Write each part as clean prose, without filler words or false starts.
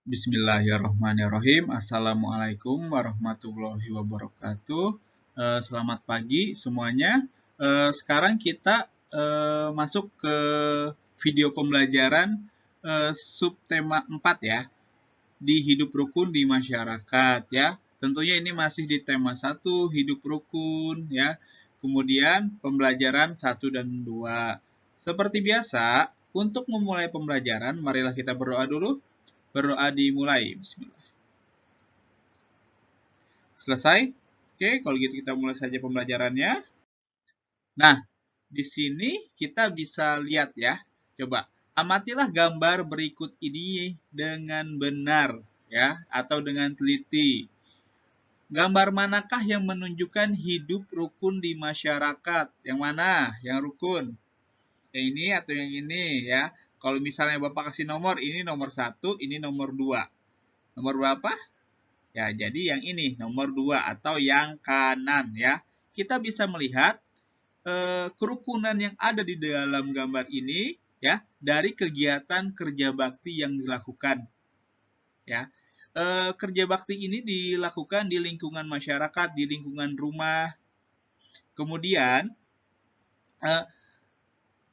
Bismillahirrahmanirrahim. Assalamualaikum warahmatullahi wabarakatuh. Selamat pagi semuanya. Sekarang kita masuk ke video pembelajaran subtema 4 ya, di hidup rukun di masyarakat ya. Tentunya ini masih di tema 1, hidup rukun ya. Kemudian pembelajaran 1 dan 2. Seperti biasa, untuk memulai pembelajaran, marilah kita berdoa dulu. Berdoa dimulai. Bismillah. Selesai? Oke, kalau gitu kita mulai saja pembelajarannya. Nah, di sini kita bisa lihat ya. Coba, amatilah gambar berikut ini dengan benar ya, atau dengan teliti. Gambar manakah yang menunjukkan hidup rukun di masyarakat? Yang mana? Yang rukun? Yang ini atau yang ini ya? Kalau misalnya Bapak kasih nomor, ini nomor 1, ini nomor 2. Nomor berapa? Ya, jadi yang ini nomor 2 atau yang kanan ya. Kita bisa melihat kerukunan yang ada di dalam gambar ini ya dari kegiatan kerja bakti yang dilakukan ya. Kerja bakti ini dilakukan di lingkungan masyarakat, di lingkungan rumah. Kemudian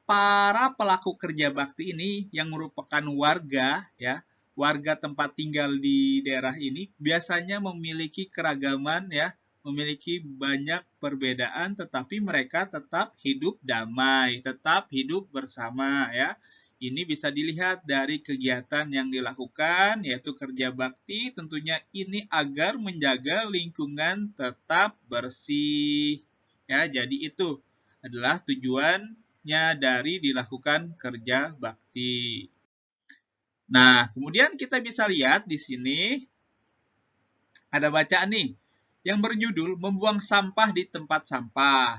para pelaku kerja bakti ini yang merupakan warga ya, warga tempat tinggal di daerah ini biasanya memiliki keragaman ya, memiliki banyak perbedaan tetapi mereka tetap hidup damai, tetap hidup bersama ya. Ini bisa dilihat dari kegiatan yang dilakukan yaitu kerja bakti, tentunya ini agar menjaga lingkungan tetap bersih. Ya, jadi itu adalah tujuannya dari dilakukan kerja bakti. Nah, kemudian kita bisa lihat di sini ada bacaan nih yang berjudul membuang sampah di tempat sampah.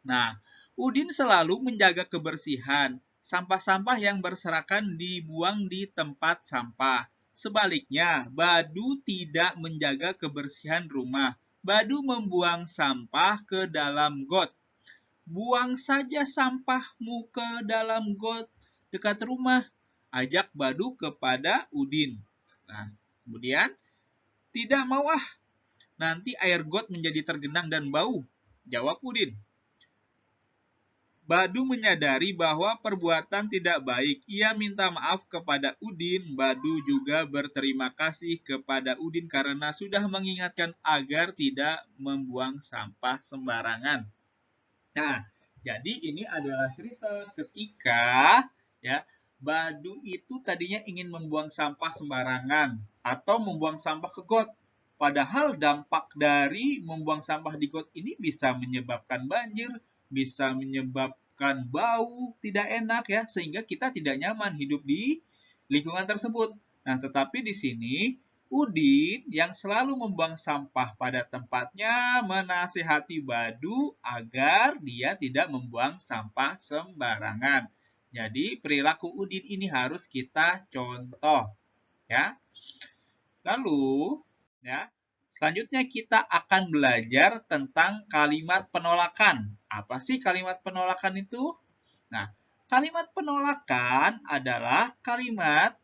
Nah, Udin selalu menjaga kebersihan. Sampah-sampah yang berserakan dibuang di tempat sampah. Sebaliknya, Badu tidak menjaga kebersihan rumah. Badu membuang sampah ke dalam got. Buang saja sampahmu ke dalam got dekat rumah. Ajak Badu kepada Udin. Nah, kemudian, tidak mau ah. Nanti air got menjadi tergenang dan bau. Jawab Udin. Badu menyadari bahwa perbuatan tidak baik. Ia minta maaf kepada Udin. Badu juga berterima kasih kepada Udin karena sudah mengingatkan agar tidak membuang sampah sembarangan. Nah, jadi ini adalah cerita ketika ya Badu itu tadinya ingin membuang sampah sembarangan atau membuang sampah ke got. Padahal dampak dari membuang sampah di got ini bisa menyebabkan banjir, bisa menyebabkan bau tidak enak ya, sehingga kita tidak nyaman hidup di lingkungan tersebut. Nah, tetapi di sini Udin yang selalu membuang sampah pada tempatnya menasihati Badu agar dia tidak membuang sampah sembarangan. Jadi perilaku Udin ini harus kita contoh ya. Lalu ya, selanjutnya kita akan belajar tentang kalimat penolakan. Apa sih kalimat penolakan itu? Nah, kalimat penolakan adalah kalimat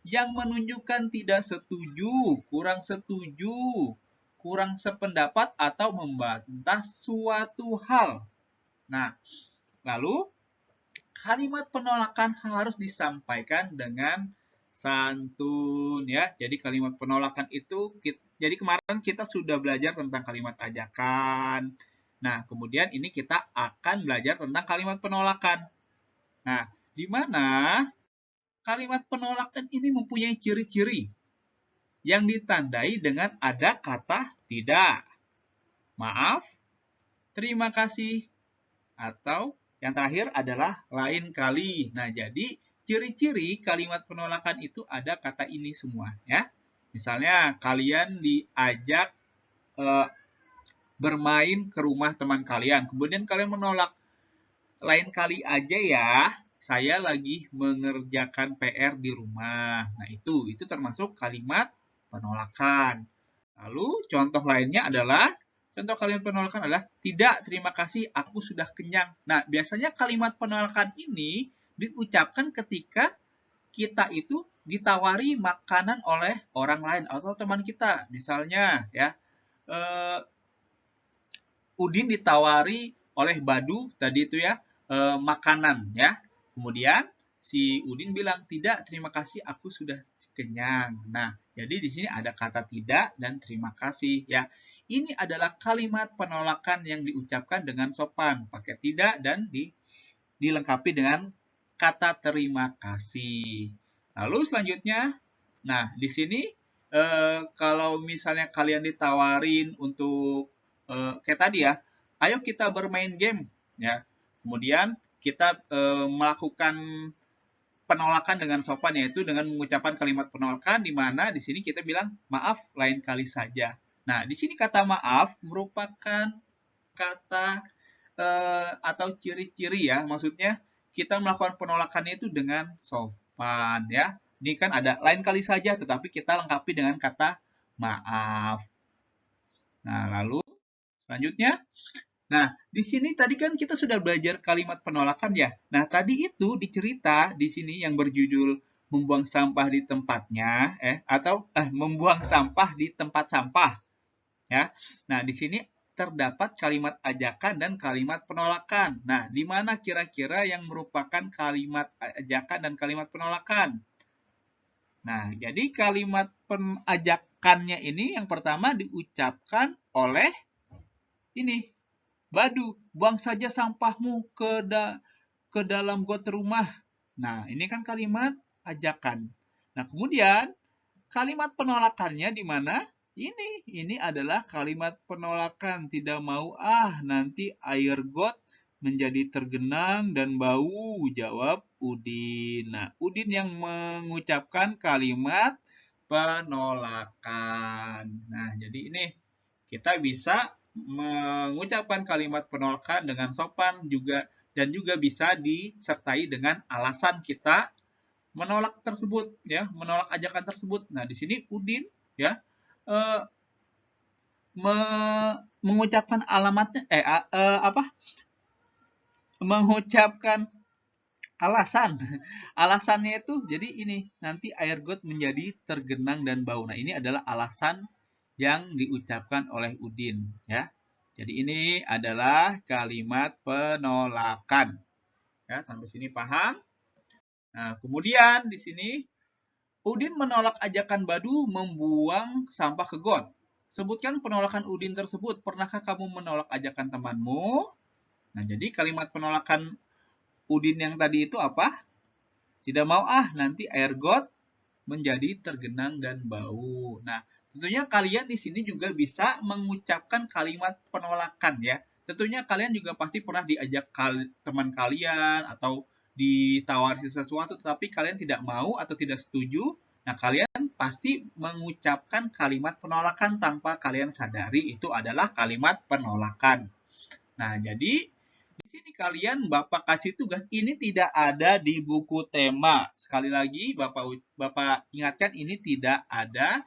yang menunjukkan tidak setuju, kurang sependapat atau membantah suatu hal. Nah, lalu kalimat penolakan harus disampaikan dengan santun ya. Jadi kalimat penolakan itu jadi kemarin kita sudah belajar tentang kalimat ajakan. Nah, kemudian ini kita akan belajar tentang kalimat penolakan. Nah, di mana kalimat penolakan ini mempunyai ciri-ciri yang ditandai dengan ada kata tidak, maaf, terima kasih, atau yang terakhir adalah lain kali. Nah, jadi ciri-ciri kalimat penolakan itu ada kata ini semua ya. Misalnya kalian diajak bermain ke rumah teman kalian, kemudian kalian menolak, lain kali aja ya, saya lagi mengerjakan PR di rumah. Nah, itu termasuk kalimat penolakan. Lalu contoh lainnya adalah contoh kalimat penolakan adalah tidak, terima kasih, aku sudah kenyang. Nah, biasanya kalimat penolakan ini diucapkan ketika kita itu ditawari makanan oleh orang lain atau teman kita. Misalnya ya, Udin ditawari oleh Badu tadi itu ya, makanan ya. Kemudian si Udin bilang, "Tidak, terima kasih, aku sudah kenyang." Nah, jadi di sini ada kata tidak dan terima kasih ya. Ini adalah kalimat penolakan yang diucapkan dengan sopan, pakai tidak dan dilengkapi dengan kata terima kasih. Lalu selanjutnya, nah di sini kalau misalnya kalian ditawarin untuk kayak tadi ya, ayo kita bermain game ya. Kemudian kita melakukan penolakan dengan sopan, yaitu dengan mengucapkan kalimat penolakan di mana di sini kita bilang maaf lain kali saja. Nah, di sini kata maaf merupakan kata atau ciri-ciri ya, maksudnya kita melakukan penolakannya itu dengan sopan ya. Ini kan ada lain kali saja, tetapi kita lengkapi dengan kata maaf. Nah, lalu selanjutnya, nah di sini tadi kan kita sudah belajar kalimat penolakan ya. Nah, tadi itu dicerita di sini yang berjudul membuang sampah di tempatnya, atau membuang sampah di tempat sampah ya. Nah, di sini terdapat kalimat ajakan dan kalimat penolakan. Nah, di mana kira-kira yang merupakan kalimat ajakan dan kalimat penolakan? Nah, jadi kalimat ajakannya ini yang pertama diucapkan oleh ini, Badu, buang saja sampahmu ke dalam got rumah. Nah, ini kan kalimat ajakan. Nah, kemudian kalimat penolakannya di mana? Ini adalah kalimat penolakan. Tidak mau nanti air got menjadi tergenang dan bau, jawab Udin. Nah, Udin yang mengucapkan kalimat penolakan. Nah, jadi ini kita bisa mengucapkan kalimat penolakan dengan sopan juga dan juga bisa disertai dengan alasan kita menolak tersebut ya, menolak ajakan tersebut. Nah, di sini Udin ya mengucapkan alamatnya mengucapkan alasan. Alasannya itu jadi ini, nanti air got menjadi tergenang dan bau. Nah, ini adalah alasan yang diucapkan oleh Udin ya. Jadi ini adalah kalimat penolakan. Ya, sampai sini paham? Nah, kemudian di sini Udin menolak ajakan Badu membuang sampah ke got. Sebutkan penolakan Udin tersebut. Pernahkah kamu menolak ajakan temanmu? Nah, jadi kalimat penolakan Udin yang tadi itu apa? Tidak mau nanti air got menjadi tergenang dan bau. Nah, tentunya kalian di sini juga bisa mengucapkan kalimat penolakan ya. Tentunya kalian juga pasti pernah diajak teman kalian atau ditawari sesuatu tetapi kalian tidak mau atau tidak setuju. Nah, kalian pasti mengucapkan kalimat penolakan tanpa kalian sadari itu adalah kalimat penolakan. Nah, jadi di sini kalian Bapak kasih tugas ini tidak ada di buku tema. Sekali lagi Bapak ingatkan ini tidak ada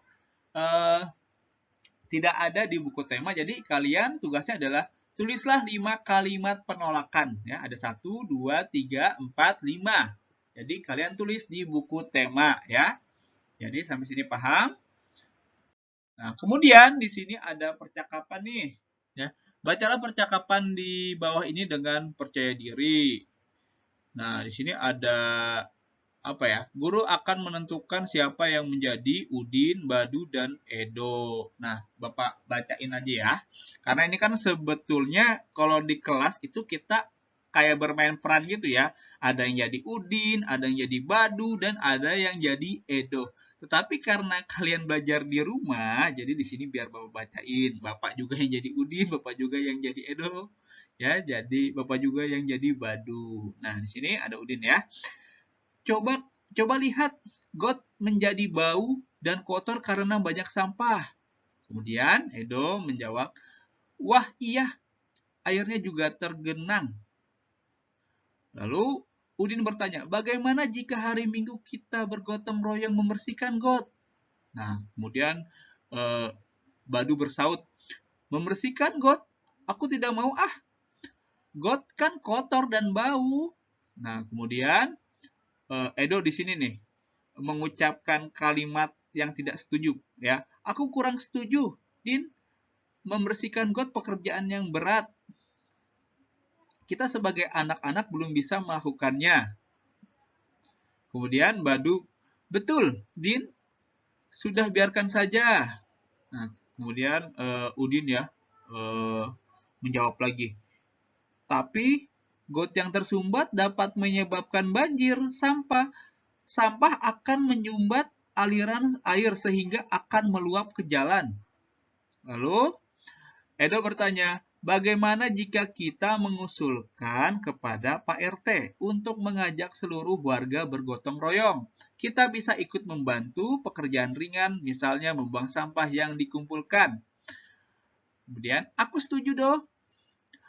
di buku tema. Jadi kalian tugasnya adalah tulislah 5 kalimat penolakan ya. Ada 1 2 3 4 5. Jadi kalian tulis di buku tema ya. Jadi sampai sini paham? Nah, kemudian di sini ada percakapan nih ya. Bacalah percakapan di bawah ini dengan percaya diri. Nah, di sini ada apa ya? Guru akan menentukan siapa yang menjadi Udin, Badu, dan Edo. Nah, Bapak bacain aja ya. Karena ini kan sebetulnya kalau di kelas itu kita kayak bermain peran gitu ya. Ada yang jadi Udin, ada yang jadi Badu, dan ada yang jadi Edo. Tetapi karena kalian belajar di rumah, jadi di sini biar Bapak bacain. Bapak juga yang jadi Udin, Bapak juga yang jadi Edo. Ya, jadi Bapak juga yang jadi Badu. Nah, di sini ada Udin ya. Coba lihat, got menjadi bau dan kotor karena banyak sampah. Kemudian Edo menjawab, wah iya, airnya juga tergenang. Lalu Udin bertanya, bagaimana jika hari Minggu kita bergotong royong membersihkan got? Nah, kemudian Badu bersaut, membersihkan got? Aku tidak mau got kan kotor dan bau. Nah, kemudian Edo di sini nih, mengucapkan kalimat yang tidak setuju, ya. Aku kurang setuju, Din. Membersihkan got pekerjaan yang berat. Kita sebagai anak-anak belum bisa melakukannya. Kemudian Badu, betul, Din. Sudah biarkan saja. Nah, kemudian Udin ya menjawab lagi. Tapi got yang tersumbat dapat menyebabkan banjir sampah. Sampah akan menyumbat aliran air sehingga akan meluap ke jalan. Lalu Edo bertanya, bagaimana jika kita mengusulkan kepada Pak RT untuk mengajak seluruh warga bergotong royong? Kita bisa ikut membantu pekerjaan ringan, misalnya membuang sampah yang dikumpulkan. Kemudian, aku setuju dong.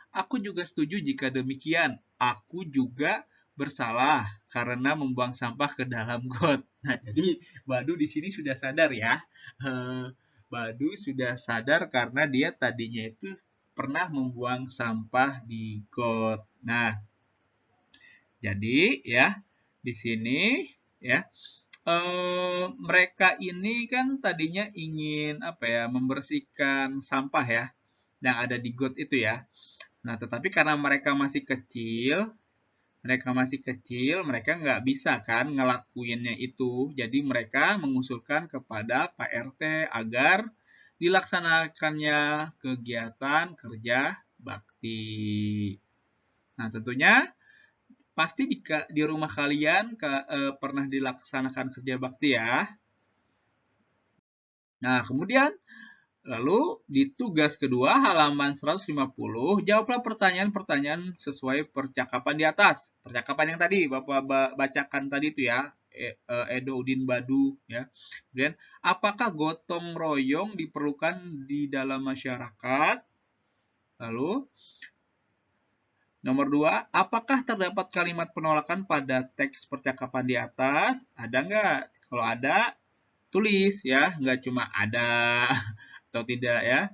Aku juga setuju jika demikian. Aku juga bersalah karena membuang sampah ke dalam got. Nah, jadi Badu di sini sudah sadar ya. Badu sudah sadar karena dia tadinya itu pernah membuang sampah di got. Nah, jadi ya di sini ya mereka ini kan tadinya ingin apa ya membersihkan sampah ya yang ada di got itu ya. Nah, tetapi karena mereka masih kecil, mereka nggak bisa kan ngelakuinnya itu. Jadi mereka mengusulkan kepada Pak RT agar dilaksanakannya kegiatan kerja bakti. Nah, tentunya pasti di rumah kalian pernah dilaksanakan kerja bakti ya. Nah, kemudian lalu di tugas kedua halaman 150, jawablah pertanyaan-pertanyaan sesuai percakapan di atas. Percakapan yang tadi Bapak bacakan tadi itu ya, Edo, Udin, Badu ya. Kemudian, apakah gotong royong diperlukan di dalam masyarakat? Lalu nomor 2, apakah terdapat kalimat penolakan pada teks percakapan di atas? Ada nggak? Kalau ada, tulis ya, nggak cuma ada atau tidak ya.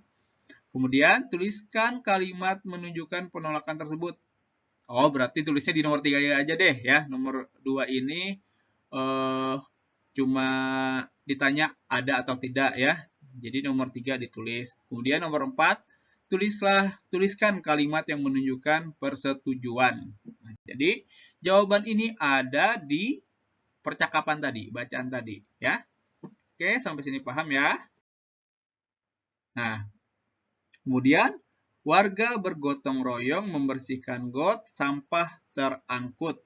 Kemudian tuliskan kalimat menunjukkan penolakan tersebut. Oh, berarti tulisnya di nomor 3 aja deh ya. Nomor 2 ini cuma ditanya ada atau tidak ya. Jadi nomor 3 ditulis. Kemudian nomor 4, tuliskan kalimat yang menunjukkan persetujuan. Nah, jadi jawaban ini ada di percakapan tadi, bacaan tadi ya. Oke, sampai sini paham ya. Nah, kemudian warga bergotong royong membersihkan got, sampah terangkut.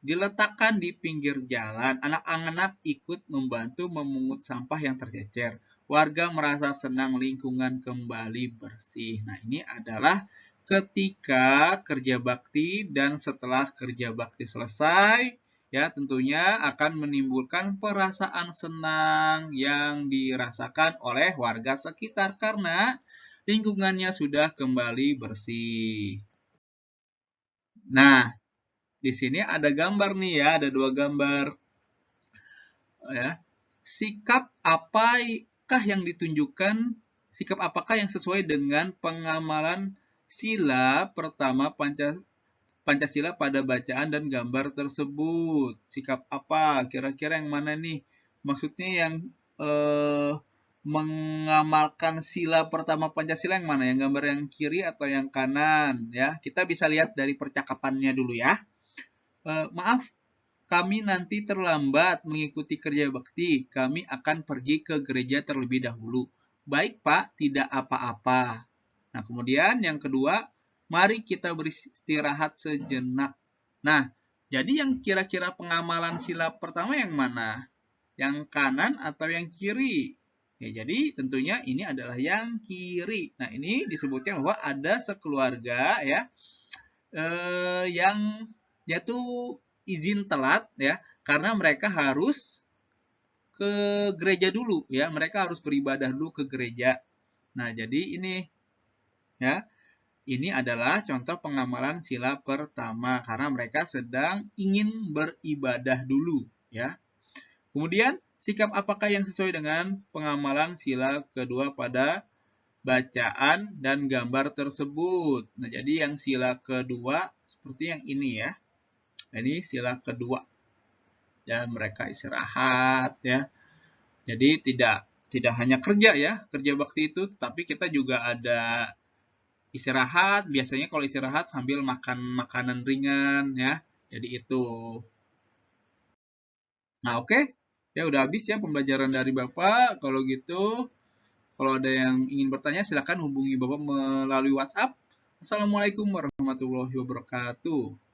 Diletakkan di pinggir jalan, anak-anak ikut membantu memungut sampah yang tercecer. Warga merasa senang lingkungan kembali bersih. Nah, ini adalah ketika kerja bakti dan setelah kerja bakti selesai, ya tentunya akan menimbulkan perasaan senang yang dirasakan oleh warga sekitar karena lingkungannya sudah kembali bersih. Nah, di sini ada gambar nih ya, ada 2 gambar. Ya. Sikap apakah yang ditunjukkan, sikap apakah yang sesuai dengan pengamalan sila pertama Pancasila pada bacaan dan gambar tersebut? Sikap apa? Kira-kira yang mana nih? Maksudnya yang mengamalkan sila pertama Pancasila yang mana? Yang gambar yang kiri atau yang kanan? Ya, kita bisa lihat dari percakapannya dulu ya. Maaf, kami nanti terlambat mengikuti kerja bakti. Kami akan pergi ke gereja terlebih dahulu. Baik, Pak, tidak apa-apa. Nah, kemudian yang kedua, mari kita beristirahat sejenak. Nah, jadi yang kira-kira pengamalan sila pertama yang mana? Yang kanan atau yang kiri? Ya, jadi tentunya ini adalah yang kiri. Nah, ini disebutkan bahwa ada sekeluarga ya yang yaitu izin telat ya karena mereka harus ke gereja dulu ya. Mereka harus beribadah dulu ke gereja. Nah, jadi ini ya. Ini adalah contoh pengamalan sila pertama karena mereka sedang ingin beribadah dulu ya. Kemudian sikap apakah yang sesuai dengan pengamalan sila kedua pada bacaan dan gambar tersebut? Nah, jadi yang sila kedua seperti yang ini ya. Ini sila kedua. dan mereka istirahat ya. Jadi tidak hanya kerja ya, kerja bakti itu, tetapi kita juga ada istirahat. Biasanya kalau istirahat sambil makan makanan ringan ya. Jadi itu. Nah, oke. Ya udah habis ya pembelajaran dari Bapak. Kalau gitu, kalau ada yang ingin bertanya silakan hubungi Bapak melalui WhatsApp. Assalamualaikum warahmatullahi wabarakatuh.